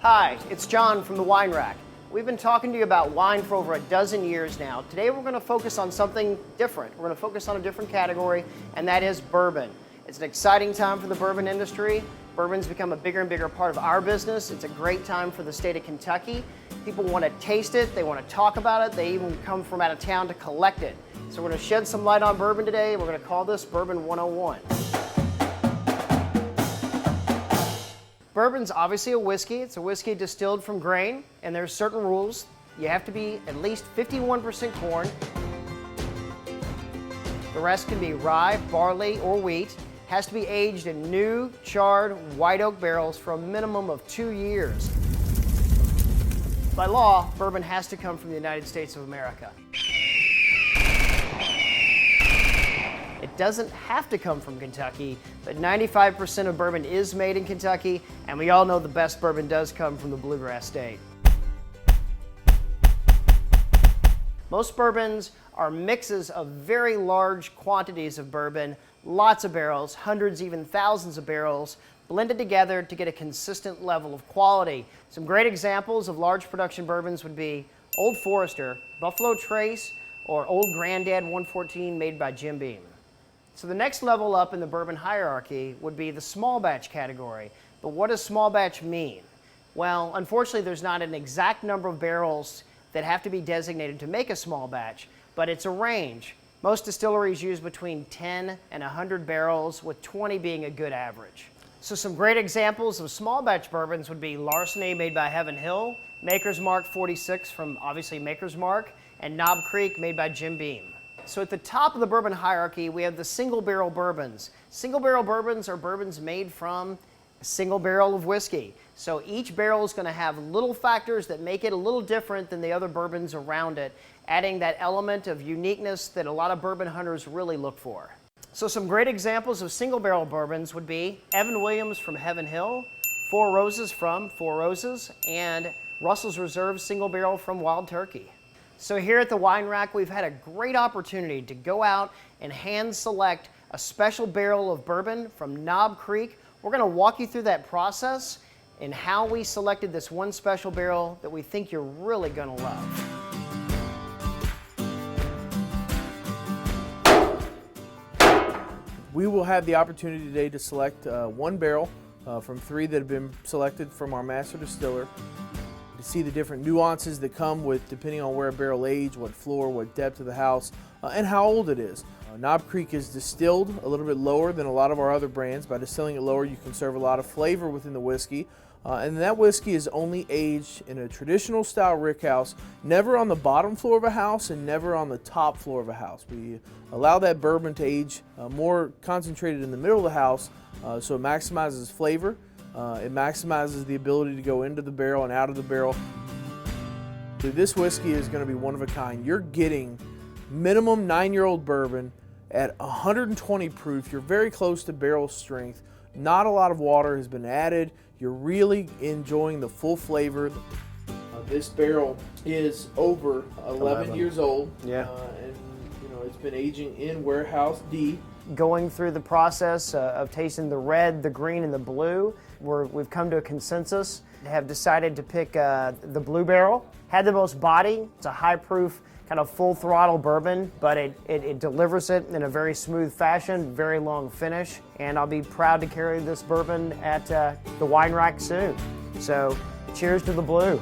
Hi, it's John from the Wine Rack. We've been talking to you about wine for over a dozen years now. Today we're going to focus on something different. We're going to focus on a different category, and that is bourbon. It's an exciting time for the bourbon industry. Bourbon's become a bigger and bigger part of our business. It's a great time for the state of Kentucky. People want to taste it, they want to talk about it, they even come from out of town to collect it. So we're going to shed some light on bourbon today. We're going to call this Bourbon 101. Bourbon's obviously a whiskey. It's a whiskey distilled from grain, and there's certain rules. You have to be at least 51% corn. The rest can be rye, barley, or wheat. Has to be aged in new, charred, white oak barrels for a minimum of 2 years. By law, bourbon has to come from the United States of America. It doesn't have to come from Kentucky, but 95% of bourbon is made in Kentucky, and we all know the best bourbon does come from the Bluegrass State. Most bourbons are mixes of very large quantities of bourbon, lots of barrels, hundreds, even thousands of barrels, blended together to get a consistent level of quality. Some great examples of large production bourbons would be Old Forester, Buffalo Trace, or Old Grandad 114 made by Jim Beam. So the next level up in the bourbon hierarchy would be the small batch category. But what does small batch mean? Well, unfortunately, there's not an exact number of barrels that have to be designated to make a small batch, but it's a range. Most distilleries use between 10 and 100 barrels, with 20 being a good average. So some great examples of small batch bourbons would be Larceny made by Heaven Hill, Maker's Mark 46 from obviously Maker's Mark, and Knob Creek made by Jim Beam. So at the top of the bourbon hierarchy, we have the single barrel bourbons. Single barrel bourbons are bourbons made from a single barrel of whiskey. So each barrel is going to have little factors that make it a little different than the other bourbons around it, adding that element of uniqueness that a lot of bourbon hunters really look for. So some great examples of single barrel bourbons would be Evan Williams from Heaven Hill, Four Roses from Four Roses, and Russell's Reserve single barrel from Wild Turkey. So here at the Wine Rack, we've had a great opportunity to go out and hand select a special barrel of bourbon from Knob Creek. We're going to walk you through that process and how we selected this one special barrel that we think you're really going to love. We will have the opportunity today to select one barrel from 3 that have been selected from our master distiller, to see the different nuances that come with depending on where a barrel aged, what floor, what depth of the house, and how old it is. Knob Creek is distilled a little bit lower than a lot of our other brands. By distilling it lower, you can serve a lot of flavor within the whiskey. And that whiskey is only aged in a traditional style rickhouse, never on the bottom floor of a house and never on the top floor of a house. We allow that bourbon to age more concentrated in the middle of the house, so it maximizes flavor. It maximizes the ability to go into the barrel and out of the barrel. So this whiskey is going to be one of a kind. You're getting minimum 9-year-old bourbon at 120 proof. You're very close to barrel strength. Not a lot of water has been added. You're really enjoying the full flavor. This barrel is over 11 years old. Yeah. And it's been aging in warehouse D. Going through the process of tasting the red, the green, and the blue, we've come to a consensus, have decided to pick the blue barrel. Had the most body. It's a high proof, kind of full throttle bourbon, but it delivers it in a very smooth fashion, very long finish, and I'll be proud to carry this bourbon at the Wine Rack soon. So cheers to the blue.